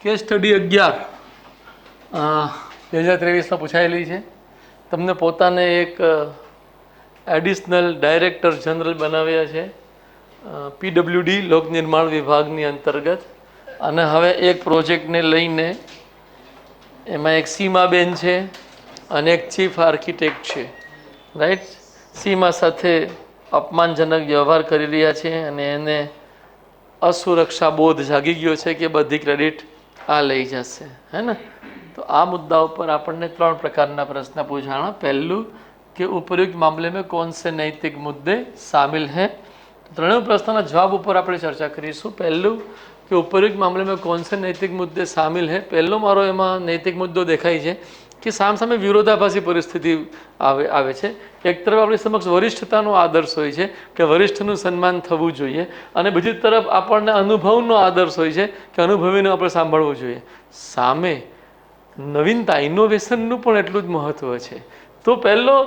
Case study 11 2023માં પૂછાયેલી છે. તમને પોતાને એક એડિશનલ ડાયરેક્ટર જનરલ બનાવ્યા છે પીડબ્લ્યુડી લોક નિર્માણ વિભાગની અંતર્ગત, અને હવે એક પ્રોજેક્ટને લઈને એમાં એક સીમાબેન છે અને એક ચીફ આર્કિટેક્ટ છે. રાઈટ, સીમા સાથે અપમાનજનક વ્યવહાર કરી રહ્યા છે અને એને અસુરક્ષા બોધ જાગી ગયો છે કે બધી ક્રેડિટ આ લઈ જશે, હે ને. તો આ મુદ્દા ઉપર આપણને 3 પ્રકારના પ્રશ્ન પૂછાણા. પહેલું कि उपयुक्त मामले में कौन से नैतिक मुद्दे शामिल हैं. ત્રણેય પ્રશ્નના જવાબ ઉપર આપણે ચર્ચા કરીશું. પહેલું કે ઉપયુક્ત મામલે में कौन से नैतिक मुद्दे शामिल हैं. પહેલો મારો એમાં નૈતિક મુદ્દો દેખાય છે કે સામે વિરોધાભાસી પરિસ્થિતિ આવે છે. એક તરફ આપણી સમક્ષ વરિષ્ઠતાનો આદર્શ હોય છે કે વરિષ્ઠનું સન્માન થવું જોઈએ, અને બીજી તરફ આપણને અનુભવનો આદર્શ હોય છે કે અનુભવીને આપણે સાંભળવું જોઈએ. સામે નવીનતા ઇનોવેશનનું પણ એટલું જ મહત્ત્વ છે. તો પહેલો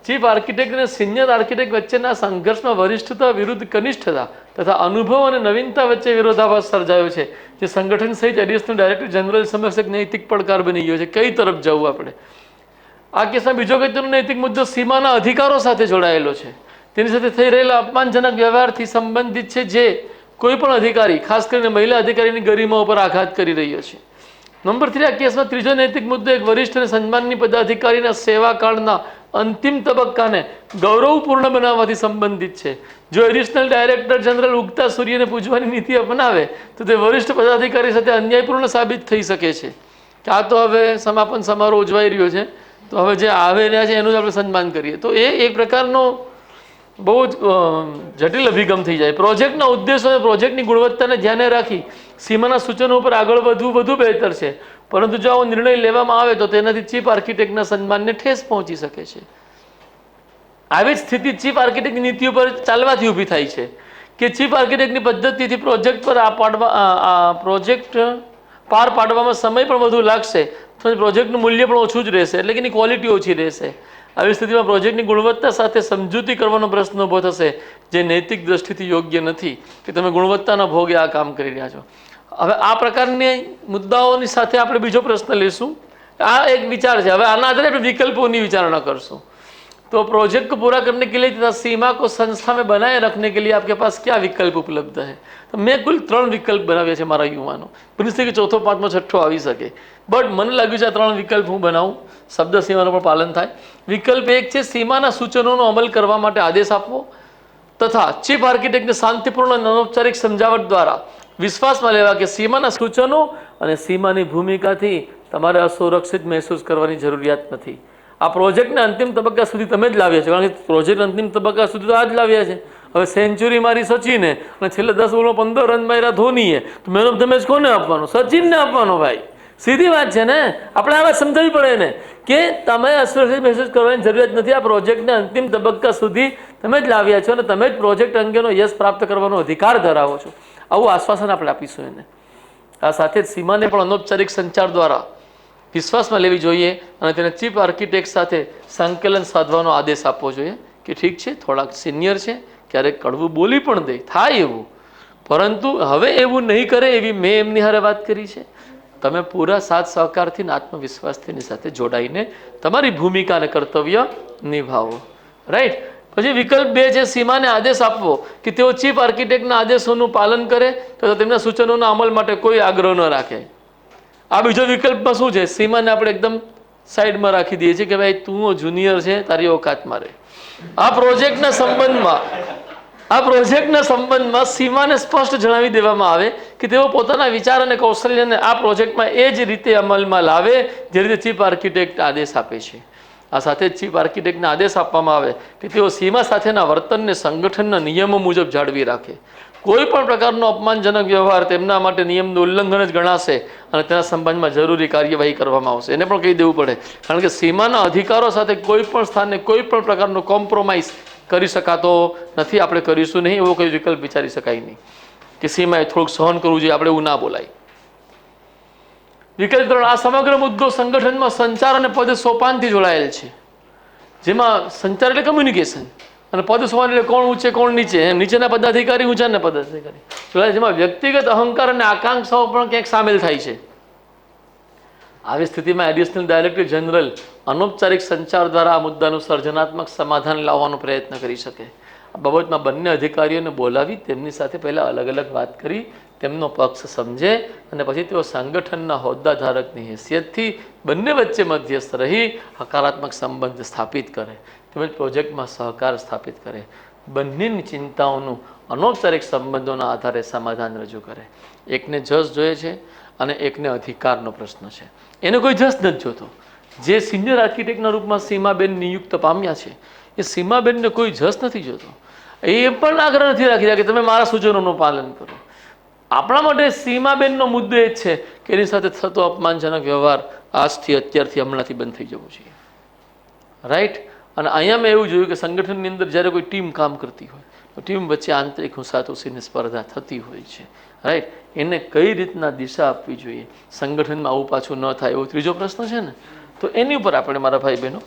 ચીફ આર્કિટેક્ટ અને સિનિયર આર્કિટેક્ટ વચ્ચેના સંઘર્ષમાં વરિષ્ઠતા વિરુદ્ધ કનિષ્ઠતા તથા અનુભવ અને નવીનતા વચ્ચે વિરોધાભાસ સર્જાયો છે, જે સંગઠન સહિત એડિશનલ ડાયરેક્ટર જનરલ સમક્ષ એક નૈતિક પડકાર બની ગયો છે. કઈ તરફ જવું આપણે? આ કેસમાં બીજો અગત્યનો નૈતિક મુદ્દો સીમાના અધિકારો સાથે જોડાયેલો છે. તેની સાથે થઈ રહેલા અપમાનજનક વ્યવહારથી સંબંધિત છે, જે કોઈ પણ અધિકારી, ખાસ કરીને મહિલા અધિકારીની ગરિમા ઉપર આઘાત કરી રહ્યો છે. નંબર 3, આ કેસમાં ત્રીજો નૈતિક મુદ્દો એક વરિષ્ઠ અને સન્માનની પદાધિકારીના સેવાકાળના અંતિમ તબક્કાને ગૌરવપૂર્ણ બનાવવાથી સંબંધિત છે. જો એડિશનલ ડાયરેક્ટર જનરલ ઉગતા સૂર્યને પૂજવાની નીતિ અપનાવે તો તે વરિષ્ઠ પદાધિકારી સાથે અન્યાયપૂર્ણ સાબિત થઈ શકે છે. કે આ તો હવે સમાપન સમારોહ ઉજવાઈ રહ્યો છે, તો હવે જે આવી રહ્યા છે એનું જ આપણે સન્માન કરીએ, તો એ એક પ્રકારનો બહુ જ જટિલ અભિગમ થઈ જાય. પ્રોજેક્ટના ઉદ્દેશો અને પ્રોજેક્ટની ગુણવત્તાને ધ્યાને રાખી સીમાના સૂચનો ઉપર આગળ વધવું વધુ બહેતર છે, પરંતુ જો આવો નિર્ણય લેવામાં આવે તો તેનાથી ચીફ આર્કિટેક્ટના સન્માનને ઠેસ પહોંચી શકે છે. આવી જ સ્થિતિ ચીફ આર્કિટેક્ટની નીતિ ઉપર ચાલવાથી ઊભી થાય છે કે ચીફ આર્કિટેક્ટની પદ્ધતિથી પ્રોજેક્ટ પર પ્રોજેક્ટ પાર પાડવામાં સમય પણ વધુ લાગશે, તો પ્રોજેક્ટનું મૂલ્ય પણ ઓછું જ રહેશે, એટલે કે એની ક્વોલિટી ઓછી રહેશે. આવી સ્થિતિમાં પ્રોજેક્ટની ગુણવત્તા સાથે સમજૂતી કરવાનો પ્રશ્ન ઊભો થશે, જે નૈતિક દ્રષ્ટિથી યોગ્ય નથી કે તમે ગુણવત્તાના ભોગે આ કામ કરી રહ્યા છો. હવે આ પ્રકારની મુદ્દાઓની સાથે આપણે બીજો પ્રશ્ન લઈશું. આ એક વિચાર છે. હવે આના આધારે આપણે વિકલ્પોની વિચારણા કરશું. तो प्रोजेक्ट को पूरा करने के लिए तथा सीमा को संस्था में बनाए रखने के लिए आपके पास क्या विकल्प उपलब्ध है. तो મેં કુલ 3 વિકલ્પ બનાવ્યા છે મારા યુવાનો. બની શકે ચોથો, પાંચમો, છઠ્ઠો આવી શકે, બટ મને લાગ્યું છે આ 3 વિકલ્પ હું બનાવું, શબ્દ સીમાનું પણ પાલન થાય. વિકલ્પ 1 છે સીમાના સૂચનોનો અમલ કરવા માટે આદેશ આપવો તથા ચીફ આર્કિટેક્ટને શાંતિપૂર્ણ અને અનૌપચારિક સમજાવટ દ્વારા વિશ્વાસમાં લેવા કે સીમાના સૂચનો અને સીમાની ભૂમિકાથી તમારે અસુરક્ષિત મહેસૂસ કરવાની જરૂરિયાત નથી. આ પ્રોજેક્ટને અંતિમ તબક્કા સુધી તમે જ લાવ્યા છે, કારણ કે પ્રોજેક્ટ અંતિમ તબક્કા સુધી તો આ જ લાવ્યા છે. હવે સેન્ચુરી મારી સચિને અને છેલ્લે 10 ઓવરમાં 15 રન માર્યા ધોનીએ, તો મેન ઓફ ધ મેચ કોને આપવાનો? સચિનને આપવાનો ભાઈ. સીધી વાત છે ને. આપણે આ વાત સમજાવવી પડે ને કે તમે અસુરક્ષિત મહેસૂસ કરવાની જરૂરિયાત નથી. આ પ્રોજેક્ટને અંતિમ તબક્કા સુધી તમે જ લાવ્યા છો અને તમે જ પ્રોજેક્ટ અંગેનો યશ પ્રાપ્ત કરવાનો અધિકાર ધરાવો છો. આવું આશ્વાસન આપણે આપીશું એને. આ સાથે જ સીમાને પણ અનૌપચારિક સંચાર દ્વારા વિશ્વાસમાં લેવી જોઈએ અને તેને ચીફ આર્કિટેક્ટ સાથે સંકલન સાધવાનો આદેશ આપવો જોઈએ કે ઠીક છે, થોડાક સિનિયર છે, ક્યારેક કડવું બોલી પણ દે, થાય એવું, પરંતુ હવે એવું નહીં કરે એવી મેં એમની હારે વાત કરી છે. તમે પૂરા સાથ સહકારથી અને આત્મવિશ્વાસથી એની સાથે જોડાઈને તમારી ભૂમિકા અને કર્તવ્ય નિભાવો. રાઈટ. પછી વિકલ્પ 2 છે સીમાને આદેશ આપવો કે તેઓ ચીફ આર્કિટેક્ટના આદેશોનું પાલન કરે તથા તેમના સૂચનોના અમલ માટે કોઈ આગ્રહ ન રાખે. આ બીજો વિકલ્પમાં શું છે? સીમાને આપણે એકદમ સાઈડમાં રાખી દઈએ છીએ કે ભાઈ તું જુનિયર છે, તારી ઓકાતમાં રહે. આ પ્રોજેક્ટના સંબંધમાં સીમાને સ્પષ્ટ જણાવી દેવામાં આવે કે તેઓ પોતાના વિચાર અને કૌશલ્યને આ પ્રોજેક્ટમાં એ જ રીતે અમલમાં લાવે જે રીતે ચીફ આર્કિટેક્ટ આદેશ આપે છે. આ સાથે જ ચીફ આર્કિટેક્ટને આદેશ આપવામાં આવે કે તેઓ સીમા સાથેના વર્તનને સંગઠનના નિયમો મુજબ જાળવી રાખે. કોઈ પણ પ્રકારનો અપમાનજનક વ્યવહાર તેમના માટે નિયમનું ઉલ્લંઘન જ ગણાશે અને તેના સંબંધમાં જરૂરી કાર્યવાહી કરવામાં આવશે. એને પણ કહી દેવું પડે, કારણ કે સીમાના અધિકારો સાથે કોઈ પણ સ્થાને કોઈ પણ પ્રકારનો કોમ્પ્રોમાઇઝ કરી શકાતો નથી. આપણે કરીશું નહીં એવો કોઈ વિકલ્પ વિચારી શકાય નહીં કે સીમાએ થોડુંક સહન કરવું જોઈએ, આપણે એવું ના બોલાય. વિકલ્પ 3, આ સમગ્ર મુદ્દો સંગઠનમાં સંચાર અને પદ સોપાનથી જોડાયેલ છે, જેમાં સંચાર એટલે કમ્યુનિકેશન અને પદ સોપાન એટલે કોણ ઊંચે કોણ નીચે, નીચેના પદાધિકારી ઊંચાના પદાધિકારી જોડાયેલ, જેમાં વ્યક્તિગત અહંકાર અને આકાંક્ષાઓ પણ ક્યાંક સામેલ થાય છે. આવી સ્થિતિમાં એડિશનલ ડાયરેક્ટર જનરલ અનૌપચારિક સંચાર દ્વારા આ મુદ્દાનું સર્જનાત્મક સમાધાન લાવવાનો પ્રયત્ન કરી શકે. આ બાબતમાં બંને અધિકારીઓને બોલાવી તેમની સાથે પહેલાં અલગ અલગ વાત કરી તેમનો પક્ષ સમજે અને પછી તેઓ સંગઠનના હોદ્દા ધારકની હેસિયતથી બંને વચ્ચે મધ્યસ્થ રહી હકારાત્મક સંબંધ સ્થાપિત કરે તેમજ પ્રોજેક્ટમાં સહકાર સ્થાપિત કરે. બંનેની ચિંતાઓનું અનૌપચારિક સંબંધોના આધારે સમાધાન રજૂ કરે. એકને જસ જોઈએ છે અને એકને અધિકારનો પ્રશ્ન છે. એને કોઈ જસ નથી જોતો. જે સિનિયર આર્કિટેક્ટના રૂપમાં સીમાબેન નિયુક્ત પામ્યા છે એ સીમાબેનને કોઈ જસ નથી જોતો. એ પણ આગ્રહ નથી રાખી રહ્યા કે તમે મારા સૂચનોનું પાલન કરો. આપણા માટે સીમાબેનનો મુદ્દો એ જ છે કે એની સાથે થતો અપમાનજનક વ્યવહાર આજથી અત્યારથી હમણાંથી બંધ થઈ જવો જોઈએ. રાઈટ. અને અહીંયા મેં એવું જોયું કે સંગઠનની અંદર જ્યારે કોઈ ટીમ કામ કરતી હોય તો ટીમ વચ્ચે આંતરિક હુંસાતુસીની સ્પર્ધા થતી હોય છે. રાઈટ. એને કઈ રીતના દિશા આપવી જોઈએ, સંગઠનમાં આવું પાછું ન થાય એવો ત્રીજો પ્રશ્ન છે ને, તો એની ઉપર આપણે મારા ભાઈ બહેનો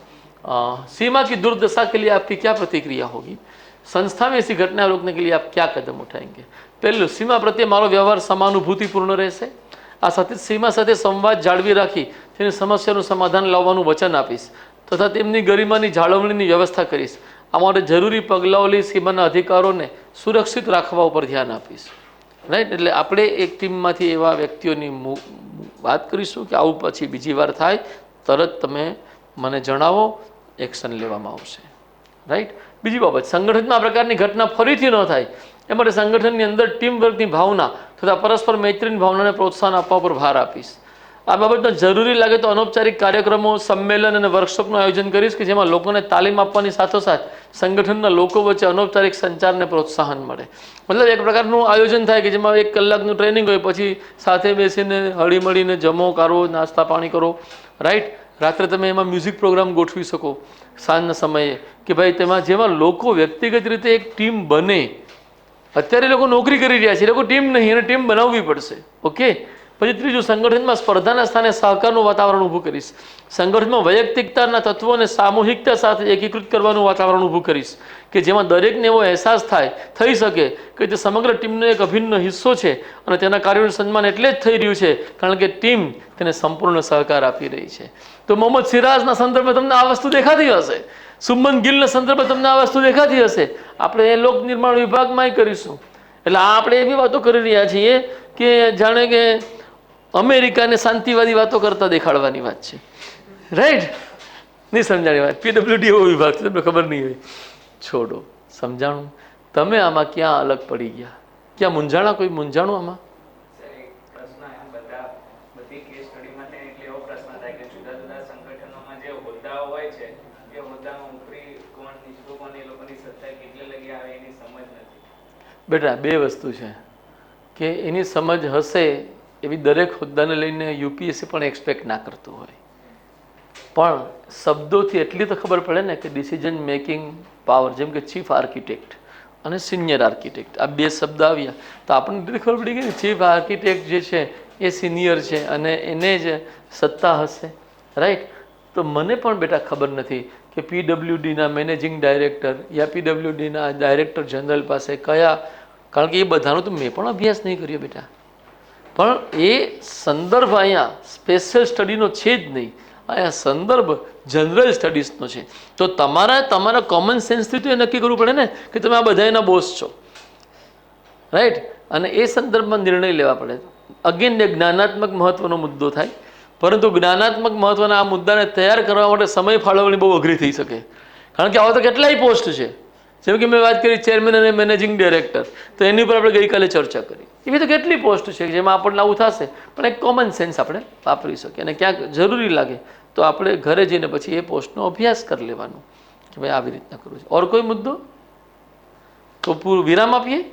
सीमा की दुर्दशा के लिए आपकी क्या प्रतिक्रिया होगी, संस्था में ऐसी घटना रोकने के लिए आप क्या कदम उठाएंगे. પહેલું, સીમા પ્રત્યે મારો વ્યવહાર સમાનુભૂતિપૂર્ણ રહેશે. આ સાથે સીમા સાથે સંવાદ જાળવી રાખી તેની સમસ્યાનું સમાધાન લાવવાનું વચન આપીશ તથા તેમની ગરિમાની જાળવણીની વ્યવસ્થા કરીશ. આ માટે જરૂરી પગલાઓ લઈ સીમાના અધિકારોને સુરક્ષિત રાખવા ઉપર ધ્યાન આપીશ. રાઈટ. એટલે આપણે એક ટીમમાંથી એવા વ્યક્તિઓની વાત કરીશું કે આવું પછી બીજી વાર થાય તરત તમે મને જણાવો, એક્શન લેવામાં આવશે. રાઈટ. બીજી બાબત, સંગઠનમાં આ પ્રકારની ઘટના ફરીથી ન થાય એ માટે સંગઠનની અંદર ટીમ વર્કની ભાવના તથા પરસ્પર મૈત્રીની ભાવનાને પ્રોત્સાહન આપવા પર ભાર આપીશ. આ બાબતમાં જરૂરી લાગે તો અનૌપચારિક કાર્યક્રમો, સંમેલન અને વર્કશોપનું આયોજન કરીશ કે જેમાં લોકોને તાલીમ આપવાની સાથોસાથ સંગઠનના લોકો વચ્ચે અનૌપચારિક સંચારને પ્રોત્સાહન મળે. મતલબ એક પ્રકારનું આયોજન થાય કે જેમાં 1 કલાકનું ટ્રેનિંગ હોય, પછી સાથે બેસીને હળીમળીને જમો કરો, નાસ્તા પાણી કરો. રાઈટ. રાત્રે તમે એમાં મ્યુઝિક પ્રોગ્રામ ગોઠવી શકો સાંજના સમયે કે ભાઈ તેમાં જેમાં લોકો વ્યક્તિગત રીતે એક ટીમ બને. અત્યારે લોકો નોકરી કરી રહ્યા છે, એ લોકો ટીમ નહીં, એને ટીમ બનાવવી પડશે. ઓકે. પછી ત્રીજું, સંગઠનમાં સ્પર્ધાના સ્થાને સહકારનું વાતાવરણ ઊભું કરીશ. સંગઠનમાં વૈયક્તિકતાના તત્વોને સામૂહિકતા સાથે એકીકૃત કરવાનું વાતાવરણ ઊભું કરીશ કે જેમાં દરેકને એવો અહેસાસ થઈ શકે કે તે સમગ્ર ટીમનો એક અભિન્ન હિસ્સો છે અને તેના કાર્યોનું સન્માન એટલે જ થઈ રહ્યું છે કારણ કે ટીમ તેને સંપૂર્ણ સહકાર આપી રહી છે. તો મોહમ્મદ સિરાજના સંદર્ભમાં તમને આ વસ્તુ દેખાતી હશે, સુમન ગિલના સંદર્ભમાં તમને આ વસ્તુ દેખાતી હશે. આપણે એ લોક નિર્માણ વિભાગમાં કરીશું. એટલે આપણે એવી વાતો કરી રહ્યા છીએ કે જાણે કે અમેરિકાને શાંતિવાદી વાતો કરતા દેખાડવાની વાત છે. રાઈટ. નહીં સમજાણી વાત. PWD એવો વિભાગ છે, તમને ખબર નહીં હોય. છોડો, સમજાણું. તમે આમાં ક્યાં અલગ પડી ગયા, ક્યાં મૂંઝાણા? કોઈ મૂંઝાણું આમાં? બેટા, બે વસ્તુ છે કે એની સમજ હશે એવી દરેક હોદ્દાને લઈને UPSC પણ એક્સપેક્ટ ના કરતું હોય, પણ શબ્દોથી એટલી તો ખબર પડે ને કે ડિસિઝન મેકિંગ પાવર, જેમ કે ચીફ આર્કિટેક્ટ અને સિનિયર આર્કિટેક્ટ, આ બે શબ્દ આવ્યા તો આપણને ખબર પડી ગઈ ને ચીફ આર્કિટેક્ટ જે છે એ સિનિયર છે અને એને જ સત્તા હશે. રાઈટ. તો મને પણ બેટા ખબર નથી કે PWDના મેનેજિંગ ડાયરેક્ટર યા PWDના ડાયરેક્ટર જનરલ પાસે કયા, કારણ કે એ બધાનો તો મેં પણ અભ્યાસ નહીં કર્યો બેટા, પણ એ સંદર્ભ અહીંયા સ્પેશિયલ સ્ટડીનો છે જ નહીં, અહીંયા સંદર્ભ જનરલ સ્ટડીઝનો છે. તો તમારા કોમન સેન્સથી તો એ નક્કી કરવું પડે ને કે તમે આ બધાના બોસ છો. રાઈટ. અને એ સંદર્ભમાં નિર્ણય લેવા પડે. અગેન એ જ્ઞાનાત્મક મહત્વનો મુદ્દો થાય, પરંતુ જ્ઞાનાત્મક મહત્વના આ મુદ્દાને તૈયાર કરવા માટે સમય ફાળવણી બહુ અઘરી થઈ શકે, કારણ કે આવા તો કેટલાય પોસ્ટ છે. જેમ કે મેં વાત કરી ચેરમેન અને મેનેજિંગ ડાયરેક્ટર, તો એની ઉપર આપણે ગઈકાલે ચર્ચા કરી. એવી તો કેટલી પોસ્ટ છે જેમાં આપણને આવું થશે, પણ એક કોમન સેન્સ આપણે વાપરી શકીએ અને ક્યાંક જરૂરી લાગે તો આપણે ઘરે જઈને પછી એ પોસ્ટનો અભ્યાસ કરી લેવાનો કે ભાઈ આવી રીતના કરવું છે. ઓર કોઈ મુદ્દો? તો પૂરું વિરામ આપીએ.